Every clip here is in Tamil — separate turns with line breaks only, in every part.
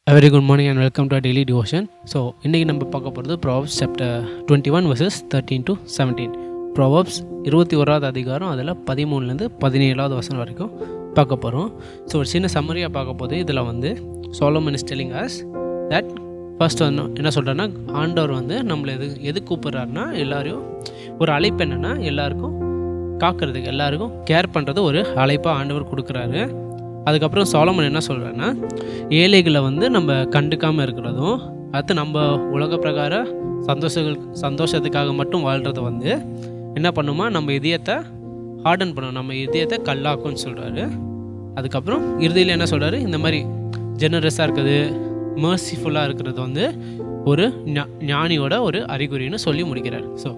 A very good morning and welcome to our daily devotion. So, இன்றைக்கி நம்ம பார்க்க போகிறது Proverbs chapter 21 verses 13 to 17. Proverbs 21வது அதிகாரம் அதில் 13லேருந்து 17வது வசனம் வரைக்கும் பார்க்க போகிறோம். ஸோ ஒரு சின்ன சம்மரியாக பார்க்க போது இதில் வந்து Solomon is telling us that first வந்து என்ன சொல்கிறேன்னா, ஆண்டவர் வந்து நம்மளை எது கூப்பிட்றாருன்னா, எல்லாரையும் ஒரு அழைப்பு என்னென்னா எல்லாருக்கும் காக்கிறதுக்கு, எல்லாருக்கும் கேர் பண்ணுறது ஒரு அழைப்பாக ஆண்டவர் கொடுக்குறாரு. அதுக்கப்புறம் சாலமன் என்ன சொல்கிறேன்னா, ஏழைகளை வந்து நம்ம கண்டுக்காமல் இருக்கிறதும், அடுத்து நம்ம உலக பிரகார சந்தோஷத்துக்காக மட்டும் வாழ்கிறத வந்து என்ன பண்ணுமா, நம்ம இதயத்தை ஹார்டன் பண்ணணும், நம்ம இதயத்தை கல்லாக்கும்னு சொல்கிறாரு. அதுக்கப்புறம் இறுதியில் என்ன சொல்கிறாரு, இந்த மாதிரி ஜெனரஸாக இருக்குது, மர்சிஃபுல்லாக இருக்கிறது வந்து ஒரு ஞானியோட ஒரு அறிகுறின்னு சொல்லி முடிக்கிறார். ஸோ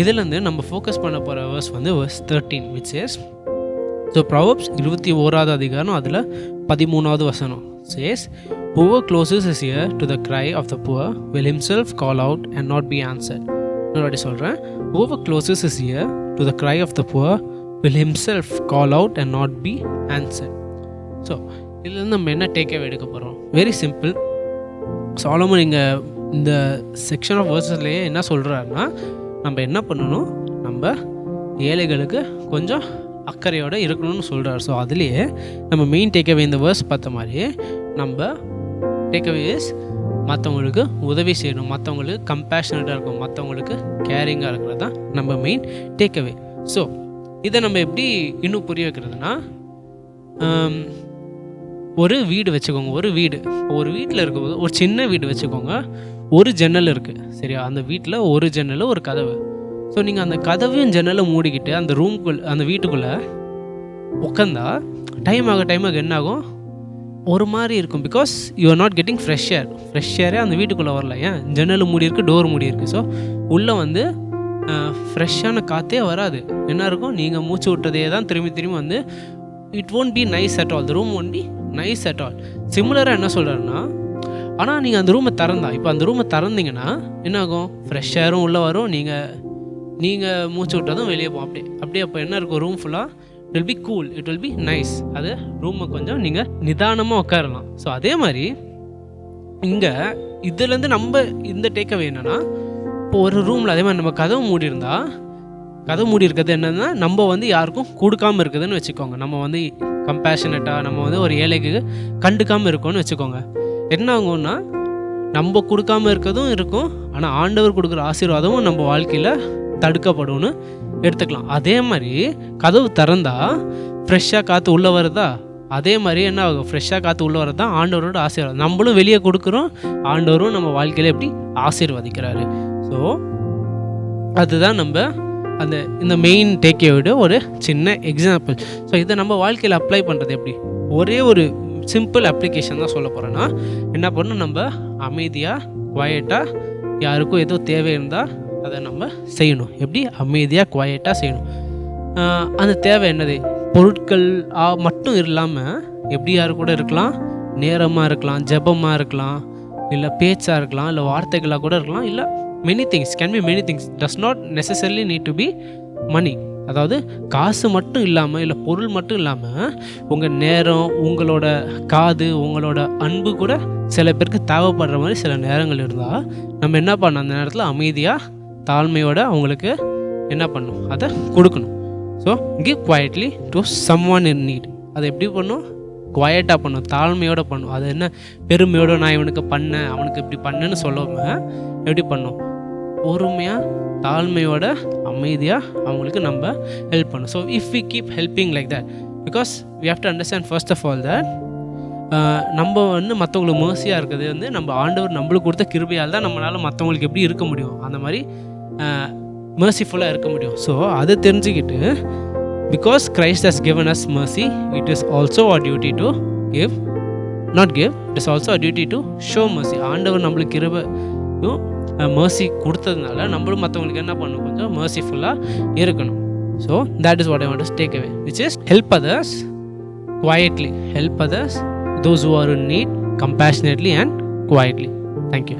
இதுலேருந்து நம்ம ஃபோக்கஸ் பண்ண போகிற வேர்ஸ் வந்து verse 13 which is, so Proverbs 21வது அதிகாரம் அதில் 13வது வசனம் says, whoever closes his ear to the cry of the poor will himself call out and not be answered. இன்னொரு சொல்கிறேன், whoever closes his ear to the cry of the poor will himself call out and not be answered. So இதுலேருந்து நம்ம என்ன டேக்அவே எடுக்க போகிறோம்? Very simple. சாலமன் இங்கே இந்த செக்ஷன் ஆஃப் வேர்ஸஸ்லேயே என்ன சொல்கிறாருன்னா, நம்ம என்ன பண்ணணும், நம்ம ஏழைகளுக்கு கொஞ்சம் அக்கறையோடு இருக்கணும்னு சொல்கிறார். ஸோ அதுலேயே நம்ம மெயின் டேக்அவே இந்த வேர்ஸ் பார்த்த மாதிரி நம்ம டேக்அவே இஸ் மற்றவங்களுக்கு உதவி செய்யணும், மற்றவங்களுக்கு கம்பேஷனட்டாக இருக்கும், மற்றவங்களுக்கு கேரிங்காக இருக்கிறது தான் நம்ம மெயின் டேக்அவே. ஸோ இதை நம்ம எப்படி இன்னும் புரிய வைக்கிறதுனா, ஒரு வீடு வச்சுக்கோங்க, ஒரு வீட்டில் இருக்கும்போது ஒரு சின்ன வீடு வச்சுக்கோங்க, ஒரு ஜன்னல் இருக்குது சரியா, அந்த வீட்டில் ஒரு ஜன்னல் ஒரு கதவு. ஸோ நீங்கள் அந்த கதவையும் ஜன்னலை மூடிக்கிட்டு அந்த அந்த வீட்டுக்குள்ளே உட்காந்தா டைம் ஆக என்னாகும், ஒரு மாதிரி இருக்கும். Because you are not getting fresh ஏரே அந்த வீட்டுக்குள்ளே வரல. ஏன், ஜன்னல் மூடி இருக்குது, டோர் மூடி இருக்குது. ஸோ உள்ளே வந்து ஃப்ரெஷ்ஷான காற்றே வராது. என்ன இருக்கும், நீங்கள் மூச்சு விட்டதே தான் திரும்பி வந்து it won't be nice at all, the room won't be nice at all. சிமிலராக என்ன சொல்கிறாருன்னா, ஆனால் நீங்கள் அந்த ரூமை இப்போ அந்த ரூமை திறந்தீங்கன்னா என்ன ஆகும், ஃப்ரெஷ் ஏரும் உள்ளே வரும், நீங்கள் மூச்சு விட்டதும் வெளியே போகும். அப்படியே அப்போ என்ன இருக்கும், ரூம் ஃபுல்லாக it will be cool, it will be nice. அது ரூமை கொஞ்சம் நீங்கள் நிதானமாக உட்காரலாம். ஸோ அதே மாதிரி இங்கே இதுலேருந்து நம்ம இந்த டேக்அவே என்னென்னா, இப்போ ஒரு ரூமில் அதே மாதிரி நம்ம கதவு மூடி இருக்கிறது என்னென்னா, நம்ம வந்து யாருக்கும் கொடுக்காமல் இருக்குதுன்னு வச்சுக்கோங்க. நம்ம வந்து கம்பேஷனட்டாக நம்ம வந்து ஒரு ஏழைக்கு கண்டுக்காமல் இருக்கோன்னு வச்சுக்கோங்க. என்ன ஆகும்னா, நம்ம கொடுக்காமல் இருக்கிறதும் இருக்கும், ஆனால் ஆண்டவர் கொடுக்குற ஆசீர்வாதமும் நம்ம வாழ்க்கையில் தடுக்கப்படும்னு எடுத்துக்கலாம். அதே மாதிரி கதவு திறந்தா ஃப்ரெஷ்ஷாக காற்று உள்ளே வருதா, அதே மாதிரி என்ன ஆகும், ஃப்ரெஷ்ஷாக காற்று உள்ளே வரது தான் ஆண்டவரோட ஆசீர்வாதம். நம்மளும் வெளியே கொடுக்குறோம், ஆண்டவரும் நம்ம வாழ்க்கையில் எப்படி ஆசீர்வதிக்கிறாரு. ஸோ அதுதான் நம்ம இந்த மெயின் டேக்அவேயோட ஒரு சின்ன எக்ஸாம்பிள். ஸோ இதை நம்ம வாழ்க்கையில் அப்ளை பண்ணுறது எப்படி, ஒரே ஒரு சிம்பிள் அப்ளிகேஷன் தான் சொல்ல போகிறேன்னா, என்ன பண்ணணும், நம்ம அமைதியாக குவாய்ட்டாக யாருக்கும் ஏதோ தேவை இருந்தால் அதை நம்ம செய்யணும். எப்படி, அமைதியாக குவாய்ட்டாக செய்யணும். அந்த தேவை என்னது, பொருட்கள் மட்டும் இல்லாமல் எப்படி யாரு கூட இருக்கலாம், நேரமாக இருக்கலாம், ஜெபமாக இருக்கலாம், இல்லை பேச்சாக இருக்கலாம், இல்லை வார்த்தைகளாக கூட இருக்கலாம், இல்லை many things can be many things, does not necessarily need to be money. அதாவது காசு மட்டும் இல்லாமல், இல்லை பொருள் மட்டும் இல்லாமல், உங்கள் நேரம், உங்களோட காது, உங்களோட அன்பு கூட சில பேருக்கு தேவைப்படுற மாதிரி சில நேரங்கள் இருந்தால் நம்ம என்ன பண்ணணும், அந்த நேரத்தில் அமைதியாக தாழ்மையோடு அவங்களுக்கு என்ன பண்ணணும், அதை கொடுக்கணும். So give quietly to someone in need. அதை எப்படி பண்ணும், குவாய்ட்டாக பண்ணும், தாழ்மையோடு பண்ணும். அது என்ன பெருமையோடு நான் இவனுக்கு பண்ணேன், அவனுக்கு இப்படி பண்ணேன்னு சொல்லாமல் எப்படி பண்ணும், பொறுமையாக தாழ்மையோட அமைதியாக அவங்களுக்கு நம்ம ஹெல்ப் பண்ணணும். So if we keep helping like that, because we have to understand first of all that நம்ம வந்து மற்றவங்களுக்கு மர்சியாக இருக்கிறது வந்து நம்ம ஆண்டவர் நம்மளுக்கு கொடுத்த கிருபையால் தான் நம்மளால் மற்றவங்களுக்கு எப்படி இருக்க முடியும், அந்த மாதிரி மர்சிஃபுல்லாக இருக்க முடியும். ஸோ அதை தெரிஞ்சுக்கிட்டு, because Christ has given us mercy, it is also our duty to give, not give, it is also our duty to show mercy. ஆண்டவர் நம்மளுக்கு கிருபையும் மர்சி கொடுத்ததுனால நம்மளும் மற்றவங்களுக்கு என்ன பண்ணணும், கொஞ்சம் மர்சிஃபுல்லாக இருக்கணும். So that is what I want to take away, which is help others quietly, help others, those who are in need, compassionately and quietly. Thank you.